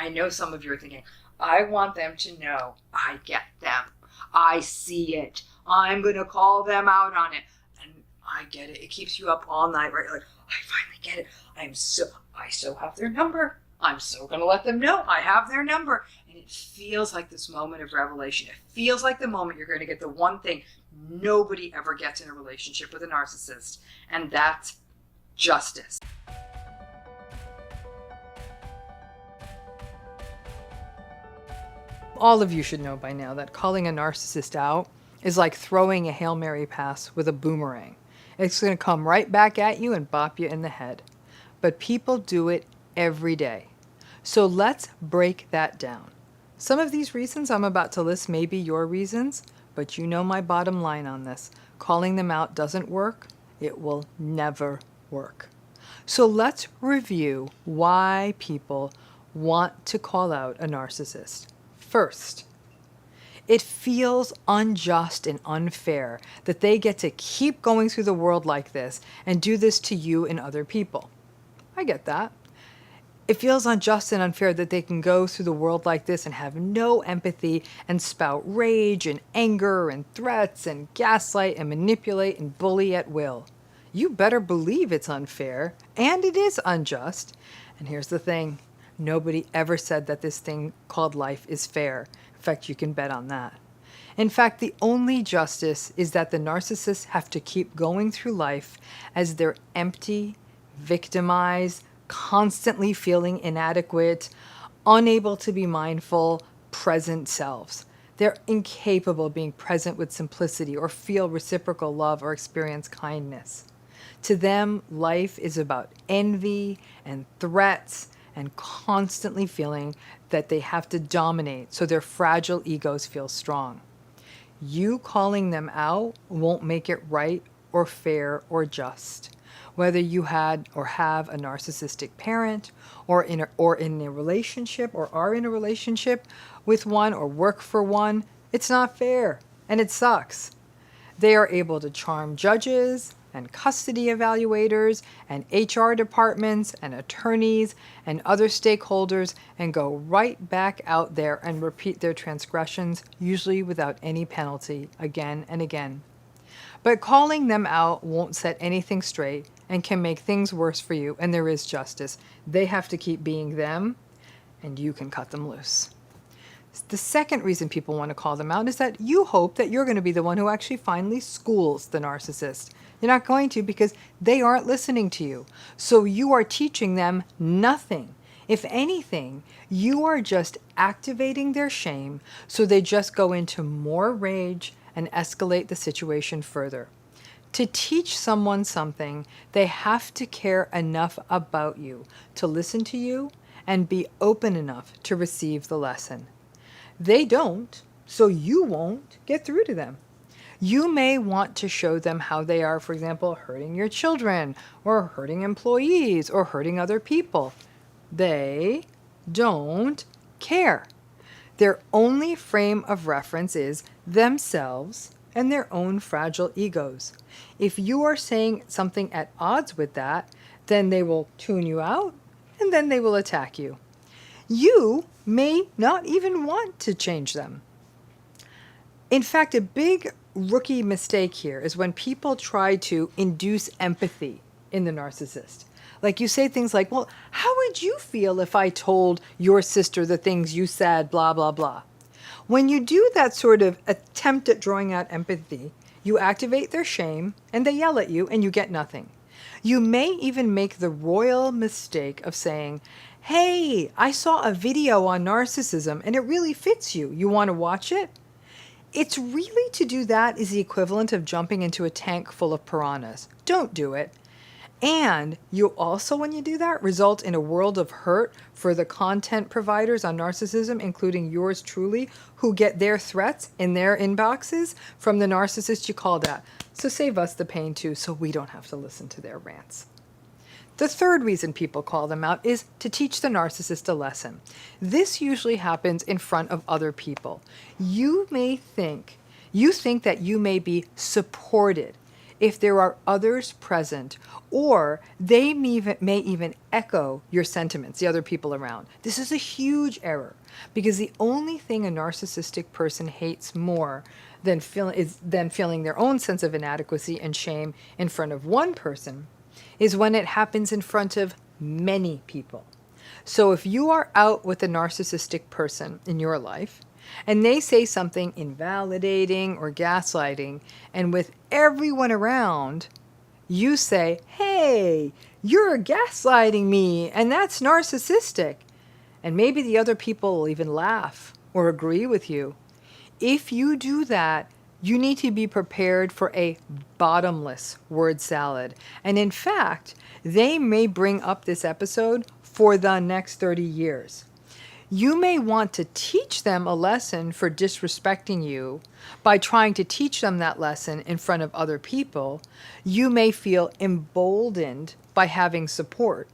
I know some of you are thinking, I want them to know I get them. I see it. I'm going to call them out on it. And I get it. It keeps you up all night, right? Like, I finally get it. I so have their number. I'm so going to let them know I have their number. And it feels like this moment of revelation. It feels like the moment you're going to get the one thing nobody ever gets in a relationship with a narcissist. And that's justice. All of you should know by now that calling a narcissist out is like throwing a Hail Mary pass with a boomerang. It's going to come right back at you and bop you in the head. But people do it every day. So let's break that down. Some of these reasons I'm about to list may be your reasons, but you know my bottom line on this. Calling them out doesn't work. It will never work. So let's review why people want to call out a narcissist. First, it feels unjust and unfair that they get to keep going through the world like this and do this to you and other people. I get that. It feels unjust and unfair that they can go through the world like this and have no empathy and spout rage and anger and threats and gaslight and manipulate and bully at will. You better believe it's unfair, and it is unjust. And here's the thing. Nobody ever said that this thing called life is fair. In fact, you can bet on that. In fact, the only justice is that the narcissists have to keep going through life as their empty, victimized, constantly feeling inadequate, unable to be mindful, present selves. They're incapable of being present with simplicity or feel reciprocal love or experience kindness. To them, life is about envy and threats and constantly feeling that they have to dominate so their fragile egos feel strong. You calling them out won't make it right or fair or just. Whether you had or have a narcissistic parent or in a relationship or are in a relationship with one or work for one, it's not fair and it sucks. They are able to charm judges and custody evaluators and HR departments and attorneys and other stakeholders and go right back out there and repeat their transgressions, usually without any penalty, again and again. But calling them out won't set anything straight and can make things worse for you, and there is justice. They have to keep being them, and you can cut them loose. The second reason people want to call them out is that you hope that you're going to be the one who actually finally schools the narcissist. You're not going to because they aren't listening to you. So you are teaching them nothing. If anything, you are just activating their shame so they just go into more rage and escalate the situation further. To teach someone something, they have to care enough about you to listen to you and be open enough to receive the lesson. They don't, so you won't get through to them. You may want to show them how they are, for example, hurting your children or hurting employees or hurting other people. They don't care. Their only frame of reference is themselves and their own fragile egos. If you are saying something at odds with that, then they will tune you out and then they will attack you. You may not even want to change them. In fact, a big rookie mistake here is when people try to induce empathy in the narcissist. Like you say things like, well, how would you feel if I told your sister the things you said, blah, blah, blah. When you do that sort of attempt at drawing out empathy, you activate their shame and they yell at you and you get nothing. You may even make the royal mistake of saying, hey, I saw a video on narcissism and it really fits you. You want to watch it? It's really to do that is the equivalent of jumping into a tank full of piranhas. Don't do it. And you also, when you do that, result in a world of hurt for the content providers on narcissism, including yours truly, who get their threats in their inboxes from the narcissist you called at. So save us the pain too, so we don't have to listen to their rants. The third reason people call them out is to teach the narcissist a lesson. This usually happens in front of other people. You think that you may be supported if there are others present, or they may even echo your sentiments, the other people around. This is a huge error, because the only thing a narcissistic person hates more than feeling their own sense of inadequacy and shame in front of one person is when it happens in front of many people. So if you are out with a narcissistic person in your life, and they say something invalidating or gaslighting, and with everyone around, you say, hey, you're gaslighting me, and that's narcissistic. And maybe the other people will even laugh or agree with you. If you do that, you need to be prepared for a bottomless word salad. And in fact, they may bring up this episode for the next 30 years. You may want to teach them a lesson for disrespecting you by trying to teach them that lesson in front of other people. You may feel emboldened by having support,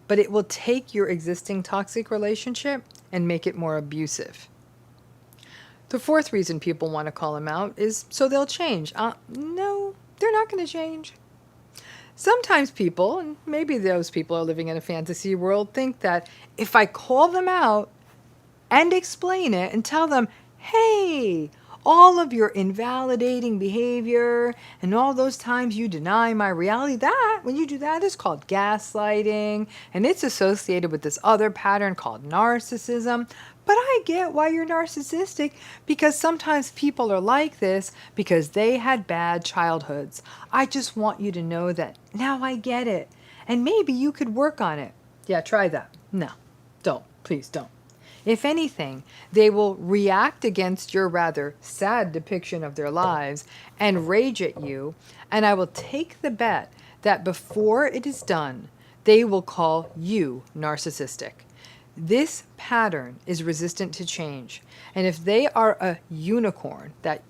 but it will take your existing toxic relationship and make it more abusive. The fourth reason people want to call them out is so they'll change. No, they're not going to change. Sometimes people, and maybe those people are living in a fantasy world, think that if I call them out and explain it and tell them, hey, all of your invalidating behavior and all those times you deny my reality, that, when you do that, is called gaslighting, and it's associated with this other pattern called narcissism. But I get why you're narcissistic, because sometimes people are like this because they had bad childhoods. I just want you to know that now I get it, and maybe you could work on it. Yeah, try that. No, don't. Please don't. If anything, they will react against your rather sad depiction of their lives and rage at you, and I will take the bet that before it is done, they will call you narcissistic. This pattern is resistant to change, and if they are a unicorn that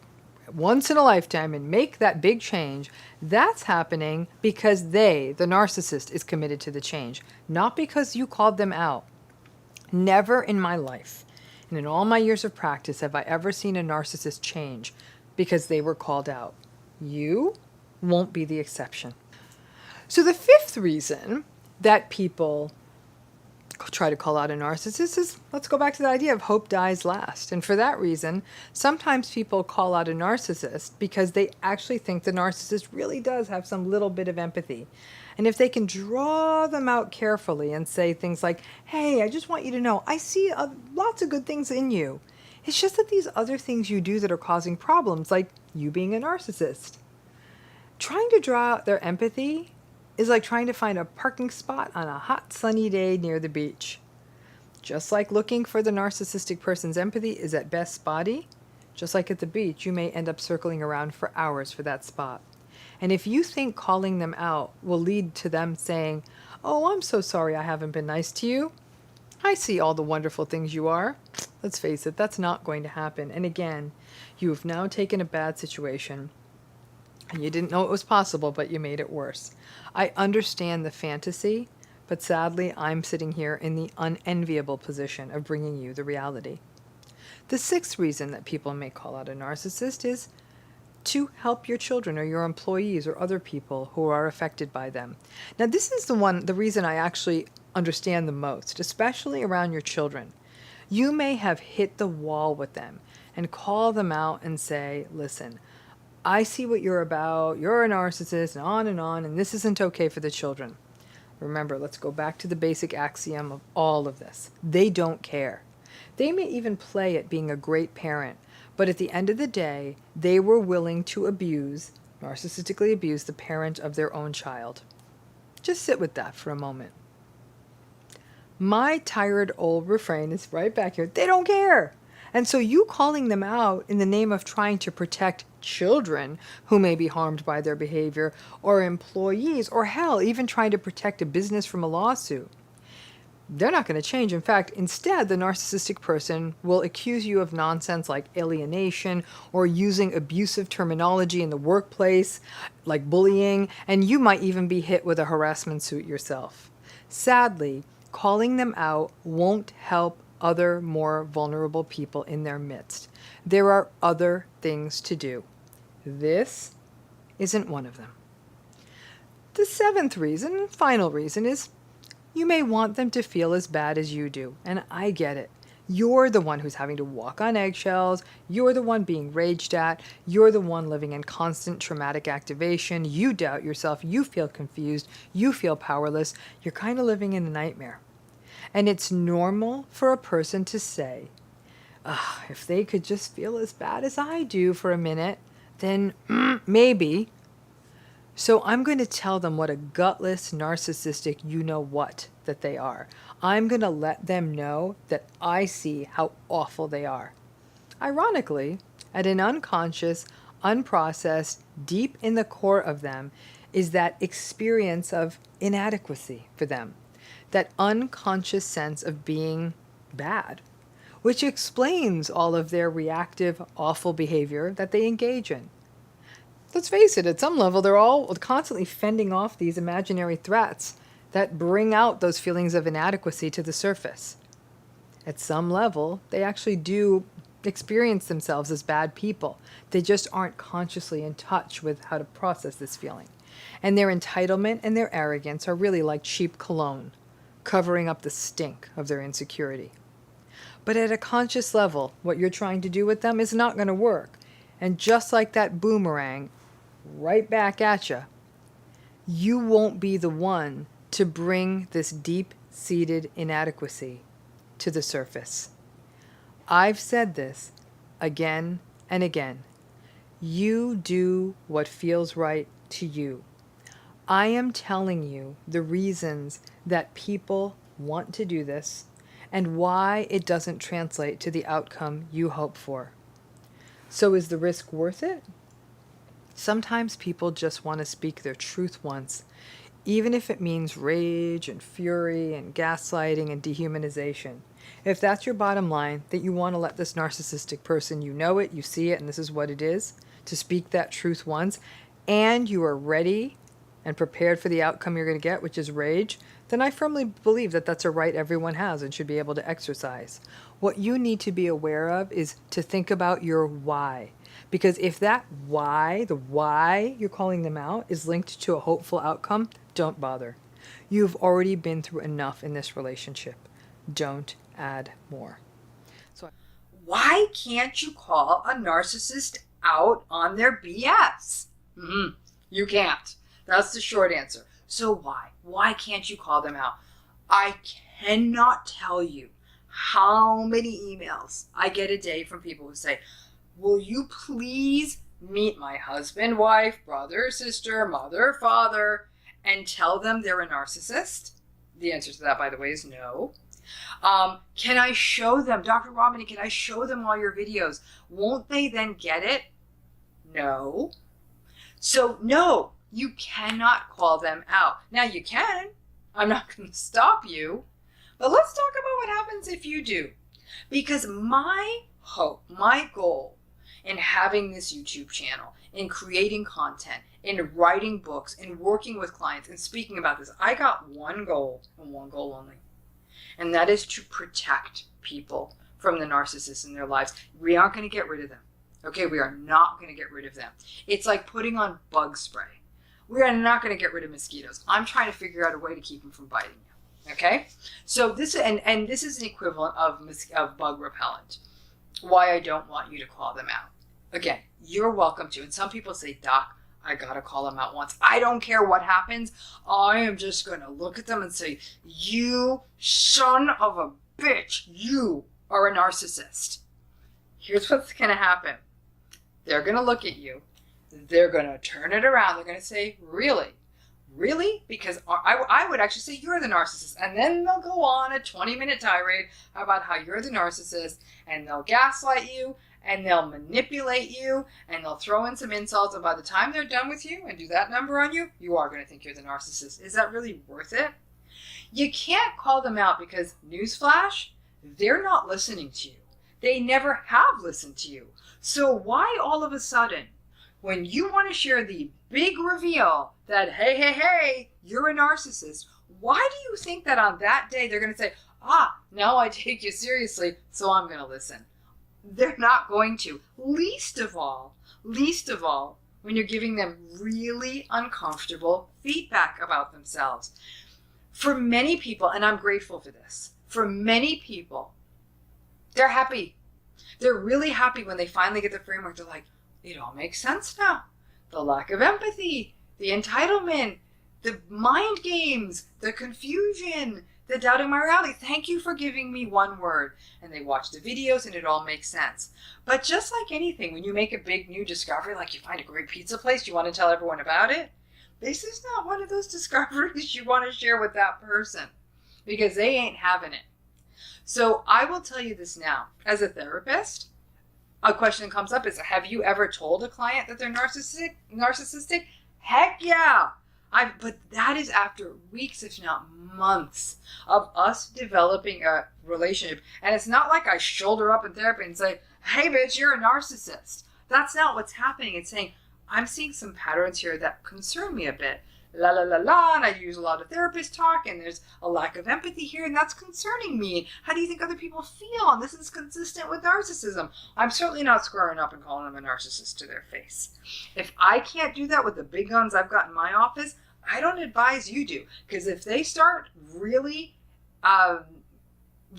once in a lifetime and make that big change, that's happening because they, the narcissist, is committed to the change, not because you called them out. Never in my life, and in all my years of practice, have I ever seen a narcissist change because they were called out. You won't be the exception. So the fifth reason that people try to call out a narcissist is, let's go back to the idea of hope dies last. And for that reason, sometimes people call out a narcissist because they actually think the narcissist really does have some little bit of empathy. And if they can draw them out carefully and say things like, hey, I just want you to know, I see lots of good things in you. It's just that these other things you do that are causing problems, like you being a narcissist. Trying to draw out their empathy is like trying to find a parking spot on a hot sunny day near the beach. Just like looking for the narcissistic person's empathy is at best spotty, just like at the beach, you may end up circling around for hours for that spot. And if you think calling them out will lead to them saying, oh, I'm so sorry I haven't been nice to you. I see all the wonderful things you are. Let's face it, that's not going to happen. And again, you have now taken a bad situation and you didn't know it was possible, but you made it worse. I understand the fantasy, but sadly, I'm sitting here in the unenviable position of bringing you the reality. The sixth reason that people may call out a narcissist is to help your children or your employees or other people who are affected by them. Now, this is the reason I actually understand the most, especially around your children. You may have hit the wall with them and call them out and say, listen, I see what you're about, you're a narcissist, and this isn't okay for the children. Remember, let's go back to the basic axiom of all of this. They don't care. They may even play at being a great parent, but at the end of the day, they were willing to narcissistically abuse the parent of their own child. Just sit with that for a moment. My tired old refrain is right back here. They don't care. And so you calling them out in the name of trying to protect children who may be harmed by their behavior, or employees, or hell, even trying to protect a business from a lawsuit, they're not going to change. In fact, instead, the narcissistic person will accuse you of nonsense like alienation or using abusive terminology in the workplace, like bullying, and you might even be hit with a harassment suit yourself. Sadly, calling them out won't help other more vulnerable people in their midst. There are other things to do. This isn't one of them. The seventh reason, final reason, is you may want them to feel as bad as you do, and I get it. You're the one who's having to walk on eggshells. You're the one being raged at. You're the one living in constant traumatic activation. You doubt yourself. You feel confused. You feel powerless. You're kind of living in a nightmare. And it's normal for a person to say, if they could just feel as bad as I do for a minute, then maybe. So I'm going to tell them what a gutless, narcissistic you-know-what that they are. I'm going to let them know that I see how awful they are. Ironically, at an unconscious, unprocessed, deep in the core of them is that experience of inadequacy for them, that unconscious sense of being bad, which explains all of their reactive, awful behavior that they engage in. Let's face it, at some level, they're all constantly fending off these imaginary threats that bring out those feelings of inadequacy to the surface. At some level, they actually do experience themselves as bad people. They just aren't consciously in touch with how to process this feeling. And their entitlement and their arrogance are really like cheap cologne, covering up the stink of their insecurity. But at a conscious level, what you're trying to do with them is not going to work. And just like that boomerang, right back at you, you won't be the one to bring this deep-seated inadequacy to the surface. I've said this again and again. You do what feels right to you. I am telling you the reasons that people want to do this and why it doesn't translate to the outcome you hope for. So is the risk worth it? Sometimes people just want to speak their truth once, even if it means rage and fury and gaslighting and dehumanization. If that's your bottom line, that you want to let this narcissistic person, you know it, you see it, and this is what it is, to speak that truth once, and you are ready and prepared for the outcome you're going to get, which is rage, then I firmly believe that that's a right everyone has and should be able to exercise. What you need to be aware of is to think about your why. Because if that why, the why you're calling them out, is linked to a hopeful outcome, don't bother. You've already been through enough in this relationship. Don't add more. So, why can't you call a narcissist out on their BS? You can't. That's the short answer. So why? Why can't you call them out? I cannot tell you how many emails I get a day from people who say, will you please meet my husband, wife, brother, sister, mother, father, and tell them they're a narcissist? The answer to that, by the way, is no. Can I show them, Dr. Ramani, can I show them all your videos? Won't they then get it? No. So no, you cannot call them out. Now you can. I'm not going to stop you. But let's talk about what happens if you do. Because my hope, my goal in having this YouTube channel, in creating content, in writing books, in working with clients, and speaking about this, I got one goal and one goal only. And that is to protect people from the narcissists in their lives. We aren't going to get rid of them. Okay, we are not going to get rid of them. It's like putting on bug spray. We are not going to get rid of mosquitoes. I'm trying to figure out a way to keep them from biting you. Okay? So this, and this is an equivalent of bug repellent. Why I don't want you to call them out. Again, you're welcome to. And some people say, Doc, I got to call them out once. I don't care what happens. I am just going to look at them and say, you son of a bitch, you are a narcissist. Here's what's going to happen. They're going to look at you. They're going to turn it around. They're going to say, really? Really? Because I would actually say you're the narcissist. And then they'll go on a 20-minute tirade about how you're the narcissist, and they'll gaslight you, and they'll manipulate you, and they'll throw in some insults. And by the time they're done with you and do that number on you, you are going to think you're the narcissist. Is that really worth it? You can't call them out because, newsflash, they're not listening to you. They never have listened to you. So why all of a sudden, when you want to share the big reveal that, hey, you're a narcissist, why do you think that on that day they're going to say, now I take you seriously, so I'm going to listen? They're not going to. Least of all, when you're giving them really uncomfortable feedback about themselves. For many people, and I'm grateful for this, for many people, they're happy. They're really happy when they finally get the framework. They're like, it all makes sense now. The lack of empathy, the entitlement, the mind games, the confusion, the doubting my reality. Thank you for giving me one word. And they watch the videos and it all makes sense. But just like anything, when you make a big new discovery, like you find a great pizza place, you want to tell everyone about it. This is not one of those discoveries you want to share with that person because they ain't having it. So I will tell you this now. As a therapist, a question that comes up is, have you ever told a client that they're narcissistic? Heck yeah. But that is after weeks, if not months, of us developing a relationship. And it's not like I shoulder up in therapy and say, hey, bitch, you're a narcissist. That's not what's happening. It's saying, I'm seeing some patterns here that concern me a bit. La, la, la, la, and I use a lot of therapist talk, and there's a lack of empathy here, and that's concerning me. How do you think other people feel? And this is consistent with narcissism. I'm certainly not squaring up and calling them a narcissist to their face. If I can't do that with the big guns I've got in my office, I don't advise you do. Because if they start really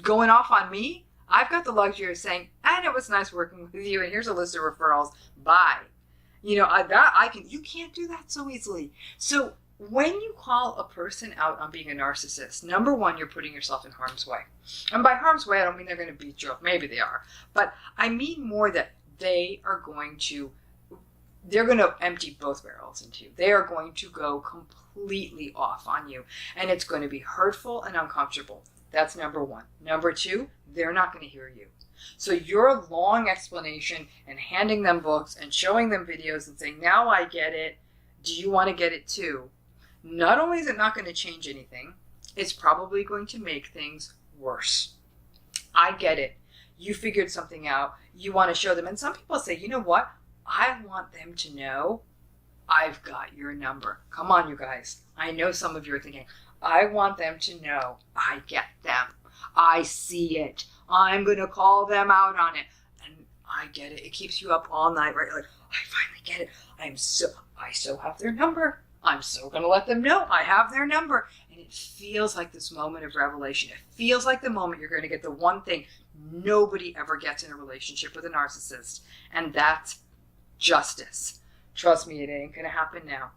going off on me, I've got the luxury of saying, and it was nice working with you, and here's a list of referrals. Bye. You know, you can't do that so easily. So when you call a person out on being a narcissist, number one, you're putting yourself in harm's way. And by harm's way, I don't mean they're going to beat you up. Maybe they are. But I mean more that they're going to empty both barrels into you. They are going to go completely off on you. And it's going to be hurtful and uncomfortable. That's number one. Number two, they're not going to hear you. So your long explanation and handing them books and showing them videos and saying, now I get it. Do you want to get it too? Not only is it not going to change anything, it's probably going to make things worse. I get it. You figured something out. You want to show them. And some people say, you know what? I want them to know I've got your number. Come on, you guys. I know some of you are thinking, I want them to know I get them. I see it. I'm going to call them out on it. And I get it. It keeps you up all night, right? Like, I finally get it. I so have their number. I'm so going to let them know I have their number. And it feels like this moment of revelation. It feels like the moment you're going to get the one thing nobody ever gets in a relationship with a narcissist. And that's justice. Trust me, it ain't going to happen now.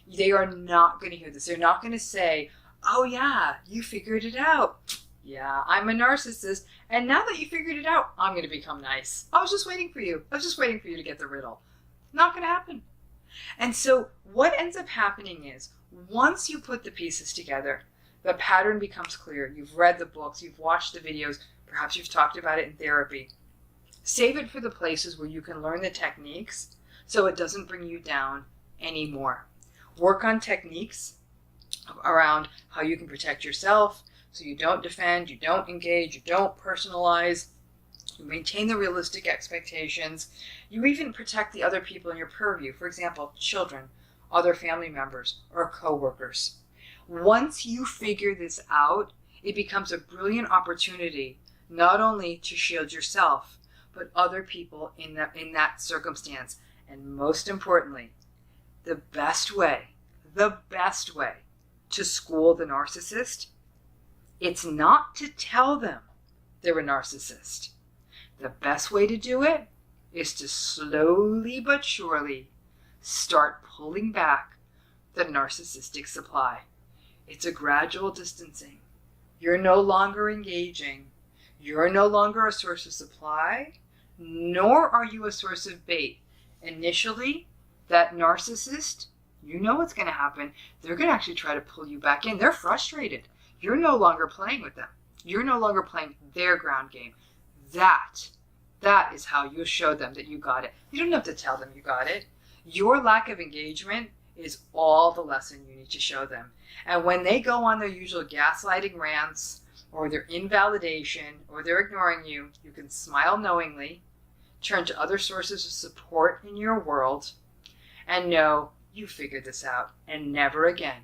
They are not going to hear this. They're not going to say, oh yeah, you figured it out. Yeah, I'm a narcissist. And now that you figured it out, I'm going to become nice. I was just waiting for you. I was just waiting for you to get the riddle. Not going to happen. And so what ends up happening is once you put the pieces together, the pattern becomes clear. You've read the books, you've watched the videos, perhaps you've talked about it in therapy. Save it for the places where you can learn the techniques so it doesn't bring you down anymore. Work on techniques around how you can protect yourself so you don't defend, you don't engage, you don't personalize. You maintain the realistic expectations. You even protect the other people in your purview. For example, children, other family members, or coworkers. Once you figure this out, it becomes a brilliant opportunity not only to shield yourself, but other people in that circumstance. And most importantly, the best way to school the narcissist, it's not to tell them they're a narcissist. The best way to do it is to slowly but surely start pulling back the narcissistic supply. It's a gradual distancing. You're no longer engaging. You're no longer a source of supply, nor are you a source of bait. Initially, that narcissist, you know what's going to happen. They're going to actually try to pull you back in. They're frustrated. You're no longer playing with them. You're no longer playing their ground game. That is how you show them that you got it. You don't have to tell them you got it. Your lack of engagement is all the lesson you need to show them. And when they go on their usual gaslighting rants, or their invalidation, or they're ignoring you, you can smile knowingly, turn to other sources of support in your world, and know you figured this out, and never again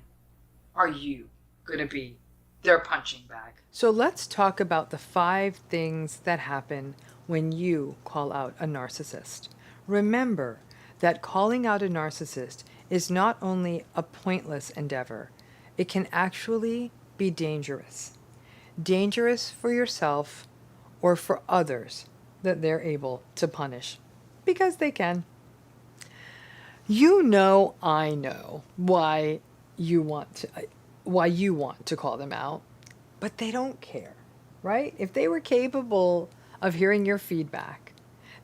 are you going to be their punching bag. So let's talk about the 5 things that happen when you call out a narcissist. Remember, that calling out a narcissist is not only a pointless endeavor, it can actually be dangerous. Dangerous for yourself or for others that they're able to punish. Because they can. You know, I know why you want to call them out, but they don't care, right? If they were capable of hearing your feedback,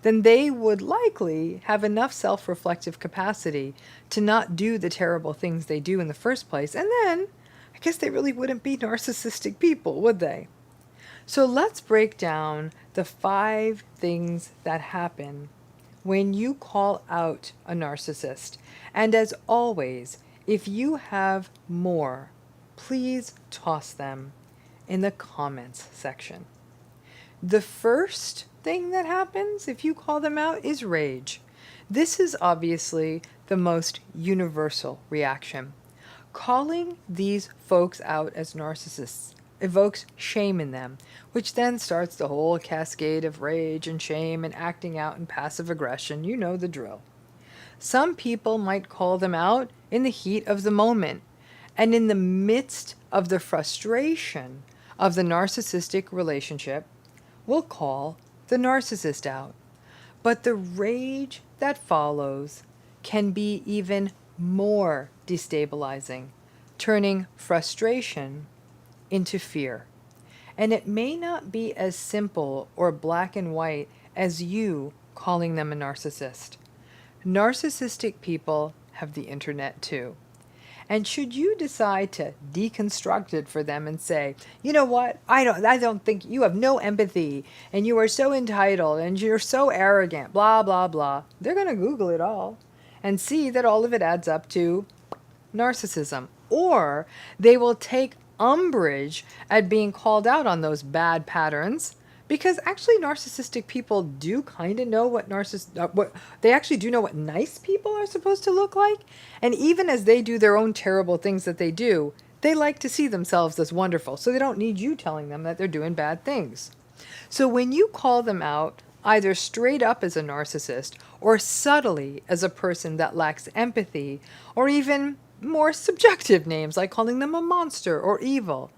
then they would likely have enough self-reflective capacity to not do the terrible things they do in the first place. And then I guess they really wouldn't be narcissistic people, would they? So let's break down the 5 things that happen when you call out a narcissist. And as always, if you have more, please toss them in the comments section. The first thing that happens if you call them out is rage. This is obviously the most universal reaction. Calling these folks out as narcissists evokes shame in them, which then starts the whole cascade of rage and shame and acting out in passive aggression. You know the drill. Some people might call them out in the heat of the moment and in the midst of the frustration of the narcissistic relationship will call the narcissist out. But the rage that follows can be even more destabilizing, turning frustration into fear. And it may not be as simple or black and white as you calling them a narcissist. Narcissistic people have the internet too. And should you decide to deconstruct it for them and say, you know what, I don't think you have no empathy and you are so entitled and you're so arrogant, blah, blah, blah, they're going to Google it all and see that all of it adds up to narcissism. Or they will take umbrage at being called out on those bad patterns, because actually narcissistic people do kind of know what they actually do know what nice people are supposed to look like. And even as they do their own terrible things that they do, they like to see themselves as wonderful. So they don't need you telling them that they're doing bad things. So when you call them out, either straight up as a narcissist or subtly as a person that lacks empathy, or even more subjective names like calling them a monster or evil,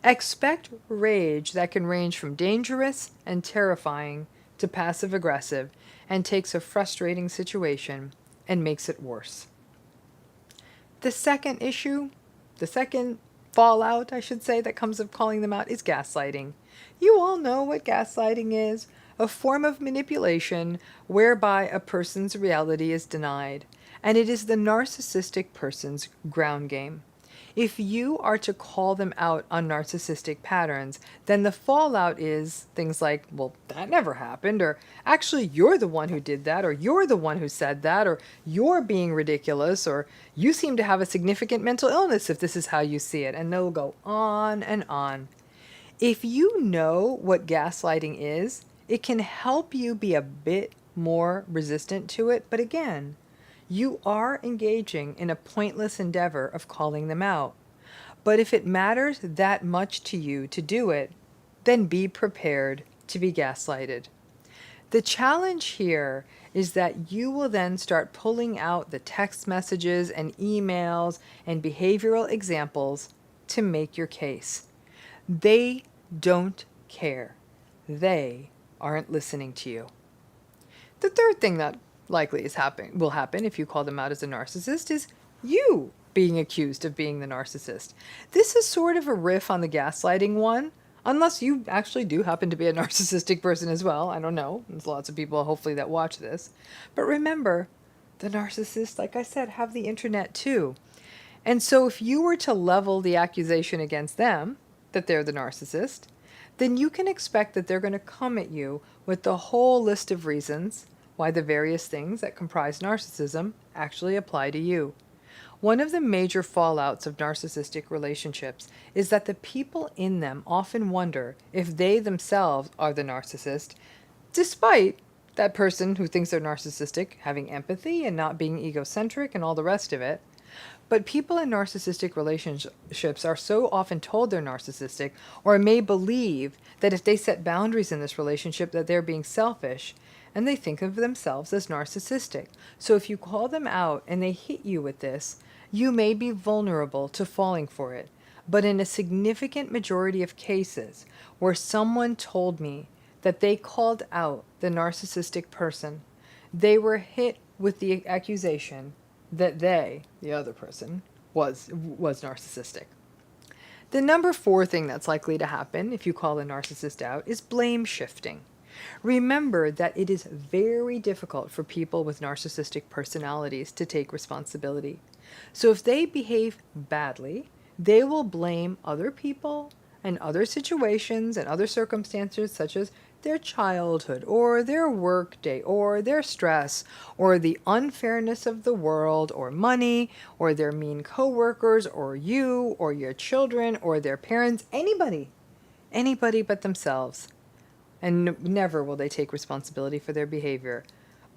expect rage that can range from dangerous and terrifying to passive-aggressive and takes a frustrating situation and makes it worse. The second fallout, I should say, that comes of calling them out is gaslighting. You all know what gaslighting is, a form of manipulation whereby a person's reality is denied, and it is the narcissistic person's ground game. If you are to call them out on narcissistic patterns, then the fallout is things like, well, that never happened, or actually you're the one who did that, or you're the one who said that, or you're being ridiculous, or you seem to have a significant mental illness if this is how you see it, and they'll go on and on. If you know what gaslighting is, it can help you be a bit more resistant to it, but again, you are engaging in a pointless endeavor of calling them out. But if it matters that much to you to do it, then be prepared to be gaslighted. The challenge here is that you will then start pulling out the text messages and emails and behavioral examples to make your case. They don't care. They aren't listening to you. The third thing that likely will happen if you call them out as a narcissist is you being accused of being the narcissist. This is sort of a riff on the gaslighting one, unless you actually do happen to be a narcissistic person as well. I don't know. There's lots of people hopefully that watch this. But remember, the narcissists, like I said, have the internet too. And so if you were to level the accusation against them, that they're the narcissist, then you can expect that they're going to come at you with the whole list of reasons why the various things that comprise narcissism actually apply to you. One of the major fallouts of narcissistic relationships is that the people in them often wonder if they themselves are the narcissist, despite that person who thinks they're narcissistic having empathy and not being egocentric and all the rest of it. But people in narcissistic relationships are so often told they're narcissistic, or may believe that if they set boundaries in this relationship that they're being selfish, and they think of themselves as narcissistic. So if you call them out and they hit you with this, you may be vulnerable to falling for it. But in a significant majority of cases where someone told me that they called out the narcissistic person, they were hit with the accusation that they, the other person, was narcissistic. The number 4 thing that's likely to happen if you call a narcissist out is blame shifting. Remember that it is very difficult for people with narcissistic personalities to take responsibility. So if they behave badly, they will blame other people and other situations and other circumstances, such as their childhood or their work day or their stress or the unfairness of the world or money or their mean coworkers or you or your children or their parents, anybody but themselves. And never will they take responsibility for their behavior.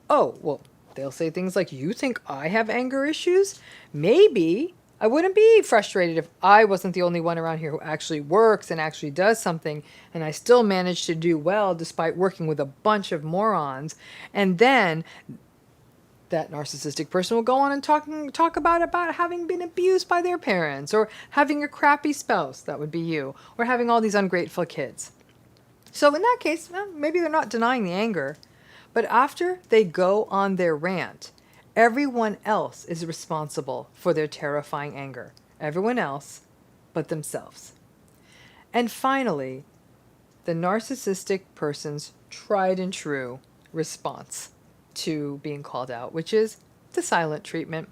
Oh, well, they'll say things like, you think I have anger issues? Maybe. I wouldn't be frustrated if I wasn't the only one around here who actually works and actually does something, and I still manage to do well despite working with a bunch of morons. And then that narcissistic person will go on and talk about having been abused by their parents, or having a crappy spouse, that would be you, or having all these ungrateful kids. So in that case, well, maybe they're not denying the anger, but after they go on their rant, everyone else is responsible for their terrifying anger. Everyone else but themselves. And finally, the narcissistic person's tried and true response to being called out, which is the silent treatment.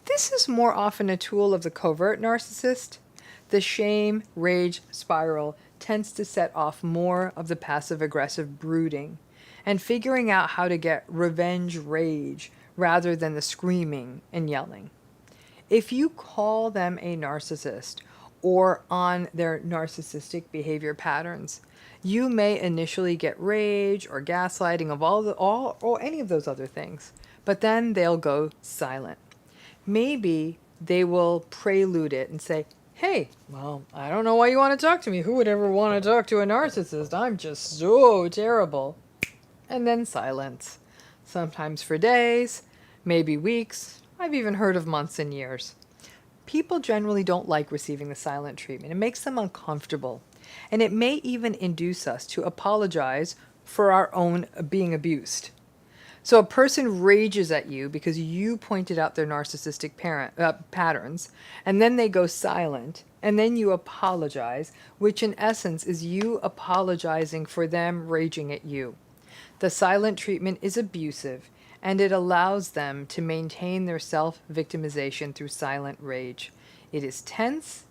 This is more often a tool of the covert narcissist. The shame, rage spiral tends to set off more of the passive-aggressive brooding and figuring out how to get revenge rage rather than the screaming and yelling. If you call them a narcissist or on their narcissistic behavior patterns, you may initially get rage or gaslighting of or any of those other things, but then they'll go silent. Maybe they will prelude it and say, hey, well, I don't know why you want to talk to me. Who would ever want to talk to a narcissist? I'm just so terrible. And then silence. Sometimes for days, maybe weeks. I've even heard of months and years. People generally don't like receiving the silent treatment. It makes them uncomfortable. And it may even induce us to apologize for our own being abused. So a person rages at you because you pointed out their narcissistic patterns, and then they go silent, and then you apologize, which in essence is you apologizing for them raging at you. The silent treatment is abusive, and it allows them to maintain their self-victimization through silent rage. It is tense,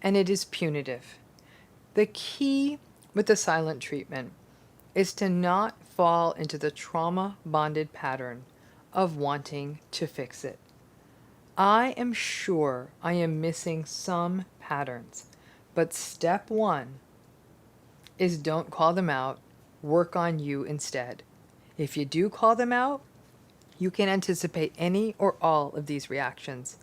and it is punitive. The key with the silent treatment is to not fall into the trauma-bonded pattern of wanting to fix it. I am sure I am missing some patterns, but step 1 is don't call them out, work on you instead. If you do call them out, you can anticipate any or all of these reactions.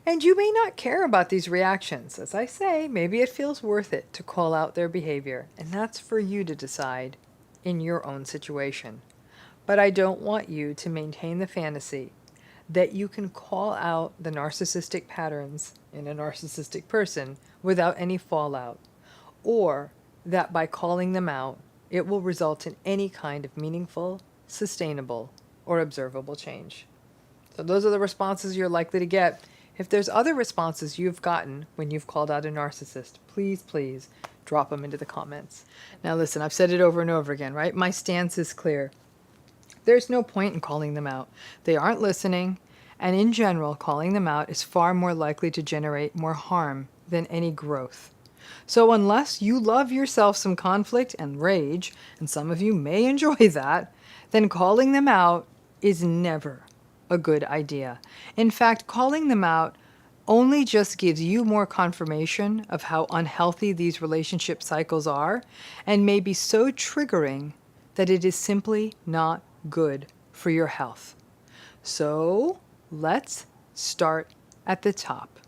And you may not care about these reactions. As I say, maybe it feels worth it to call out their behavior, and that's for you to decide in your own situation. But I don't want you to maintain the fantasy that you can call out the narcissistic patterns in a narcissistic person without any fallout, or that by calling them out, it will result in any kind of meaningful, sustainable, or observable change. So those are the responses you're likely to get. If there's other responses you've gotten when you've called out a narcissist, please drop them into the comments. Now listen, I've said it over and over again, right? My stance is clear. There's no point in calling them out. They aren't listening, and in general, calling them out is far more likely to generate more harm than any growth. So unless you love yourself some conflict and rage, and some of you may enjoy that, then calling them out is never a good idea. In fact, calling them out only just gives you more confirmation of how unhealthy these relationship cycles are, and may be so triggering that it is simply not good for your health. So let's start at the top.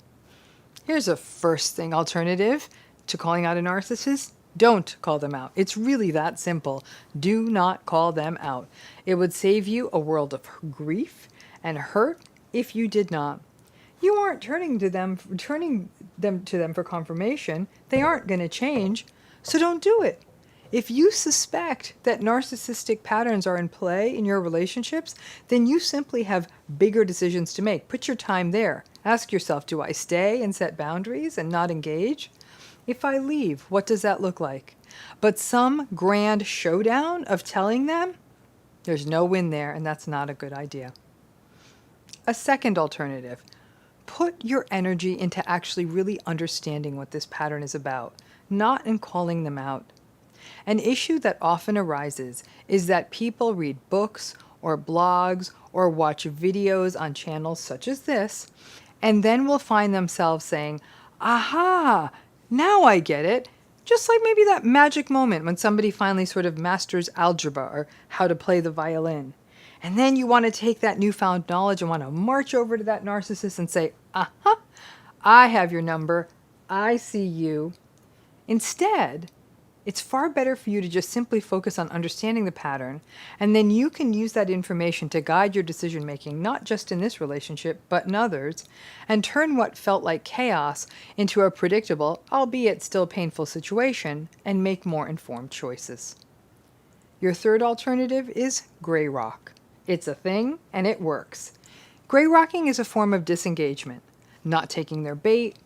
Here's a first thing alternative to calling out a narcissist. Don't call them out. It's really that simple. Do not call them out. It would save you a world of grief and hurt if you did not. You aren't turning them to them for confirmation. They aren't going to change, so don't do it. If you suspect that narcissistic patterns are in play in your relationships, then you simply have bigger decisions to make. Put your time there. Ask yourself, do I stay and set boundaries and not engage? If I leave, what does that look like? But some grand showdown of telling them, there's no win there, and that's not a good idea. A second alternative, put your energy into actually really understanding what this pattern is about, not in calling them out. An issue that often arises is that people read books or blogs or watch videos on channels such as this, and then will find themselves saying, aha, now I get it. Just like maybe that magic moment when somebody finally sort of masters algebra or how to play the violin. And then you want to take that newfound knowledge and want to march over to that narcissist and say, aha, I have your number. I see you. Instead, it's far better for you to just simply focus on understanding the pattern, and then you can use that information to guide your decision making, not just in this relationship, but in others, and turn what felt like chaos into a predictable, albeit still painful situation, and make more informed choices. Your third alternative is gray rock. It's a thing, and it works. Gray rocking is a form of disengagement, not taking their bait,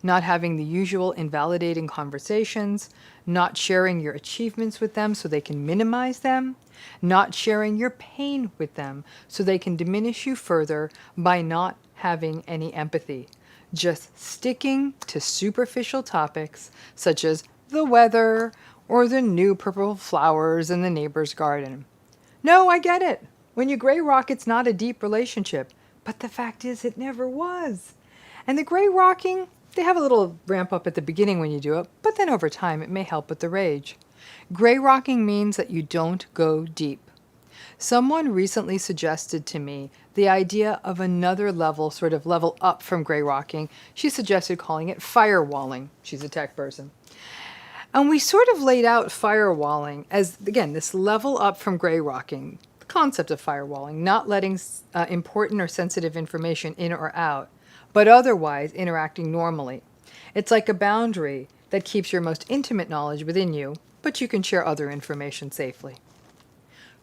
not having the usual invalidating conversations, not sharing your achievements with them so they can minimize them, not sharing your pain with them so they can diminish you further by not having any empathy, just sticking to superficial topics such as the weather or the new purple flowers in the neighbor's garden. No, I get it. When you gray rock, it's not a deep relationship, but the fact is it never was. And the gray rocking, they have a little ramp up at the beginning when you do it, but then over time it may help with the rage. Gray rocking means that you don't go deep. Someone recently suggested to me the idea of another level, sort of level up from gray rocking. She suggested calling it firewalling. She's a tech person. And we sort of laid out firewalling as, again, this level up from gray rocking, the concept of firewalling, not letting important or sensitive information in or out, but otherwise interacting normally. It's like a boundary that keeps your most intimate knowledge within you, but you can share other information safely.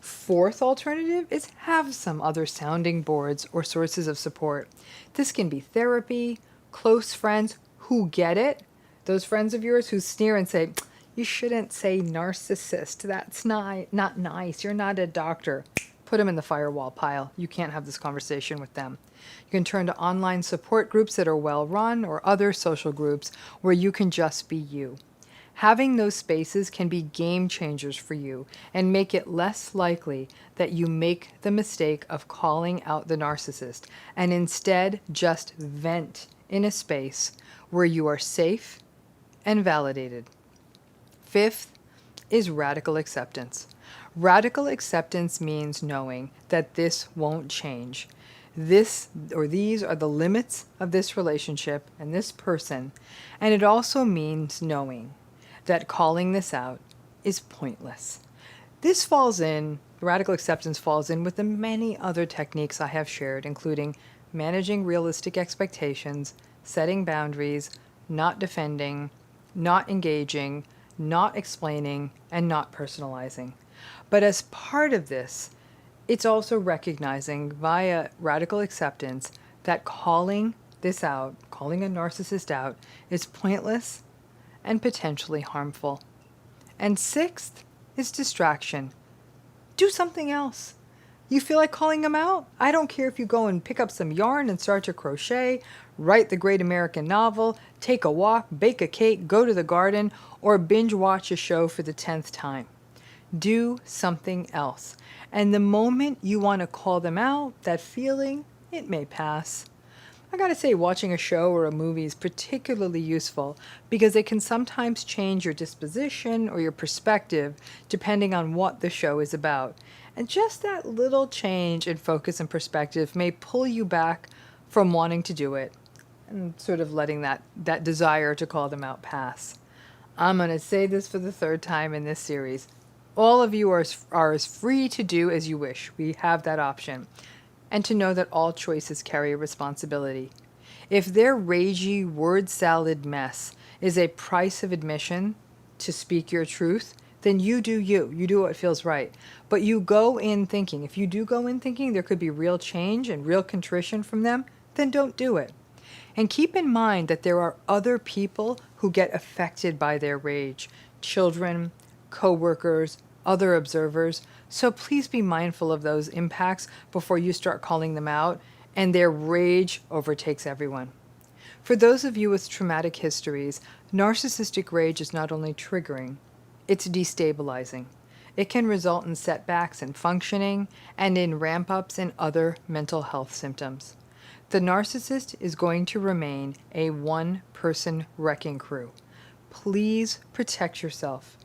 Fourth alternative is have some other sounding boards or sources of support. This can be therapy, close friends who get it, those friends of yours who sneer and say, you shouldn't say narcissist, that's not nice, you're not a doctor. Put them in the firewall pile. You can't have this conversation with them. You can turn to online support groups that are well run or other social groups where you can just be you. Having those spaces can be game changers for you and make it less likely that you make the mistake of calling out the narcissist and instead just vent in a space where you are safe and validated. Fifth is radical acceptance. Radical acceptance means knowing that this won't change. This or these are the limits of this relationship and this person, and it also means knowing that calling this out is pointless. Radical acceptance falls in with the many other techniques I have shared, including managing realistic expectations, setting boundaries, not defending, not engaging, not explaining, and not personalizing. But as part of this, it's also recognizing via radical acceptance that calling this out, calling a narcissist out, is pointless and potentially harmful. And sixth is distraction. Do something else. You feel like calling them out? I don't care if you go and pick up some yarn and start to crochet, write the great American novel, take a walk, bake a cake, go to the garden, or binge watch a show for the 10th time. Do something else. And the moment you want to call them out, that feeling, it may pass. I gotta say, watching a show or a movie is particularly useful because it can sometimes change your disposition or your perspective depending on what the show is about. And just that little change in focus and perspective may pull you back from wanting to do it, and sort of letting that desire to call them out pass. I'm going to say this for the third time in this series. All of you are as free to do as you wish. We have that option. And to know that all choices carry a responsibility. If their ragey word salad mess is a price of admission to speak your truth, then you do you. You do what feels right. But you go in thinking, if you do go in thinking there could be real change and real contrition from them, then don't do it. And keep in mind that there are other people who get affected by their rage. Children, co-workers, other observers. So please be mindful of those impacts before you start calling them out and their rage overtakes everyone. For those of you with traumatic histories, narcissistic rage is not only triggering, it's destabilizing. It can result in setbacks in functioning and in ramp-ups in other mental health symptoms. The narcissist is going to remain a one-person wrecking crew. Please protect yourself,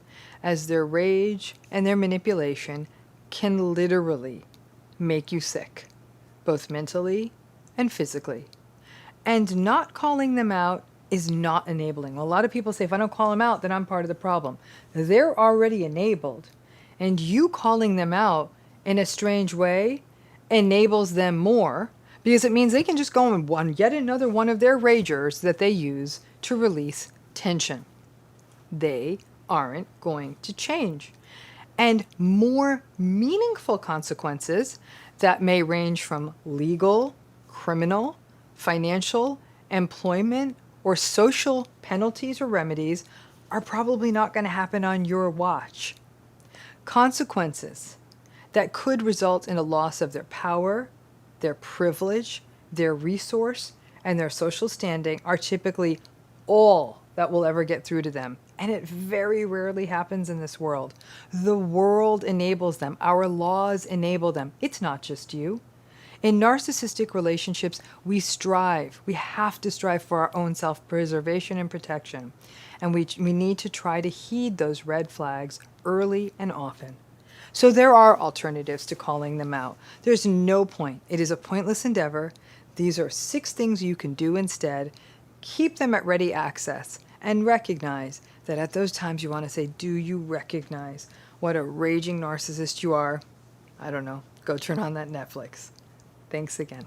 as their rage and their manipulation can literally make you sick, both mentally and physically. And not calling them out is not enabling. A lot of people say, if I don't call them out, then I'm part of the problem. They're already enabled. And you calling them out in a strange way enables them more, because it means they can just go on yet another one of their ragers that they use to release tension. They aren't going to change. And more meaningful consequences that may range from legal, criminal, financial, employment, or social penalties or remedies are probably not going to happen on your watch. Consequences that could result in a loss of their power, their privilege, their resource, and their social standing are typically all that will ever get through to them. And it very rarely happens in this world. The world enables them. Our laws enable them. It's not just you. In narcissistic relationships, we strive. We have to strive for our own self-preservation and protection. And we need to try to heed those red flags early and often. So there are alternatives to calling them out. There's no point. It is a pointless endeavor. These are 6 things you can do instead. Keep them at ready access and recognize that at those times you want to say, do you recognize what a raging narcissist you are? I don't know. Go turn on that Netflix. Thanks again.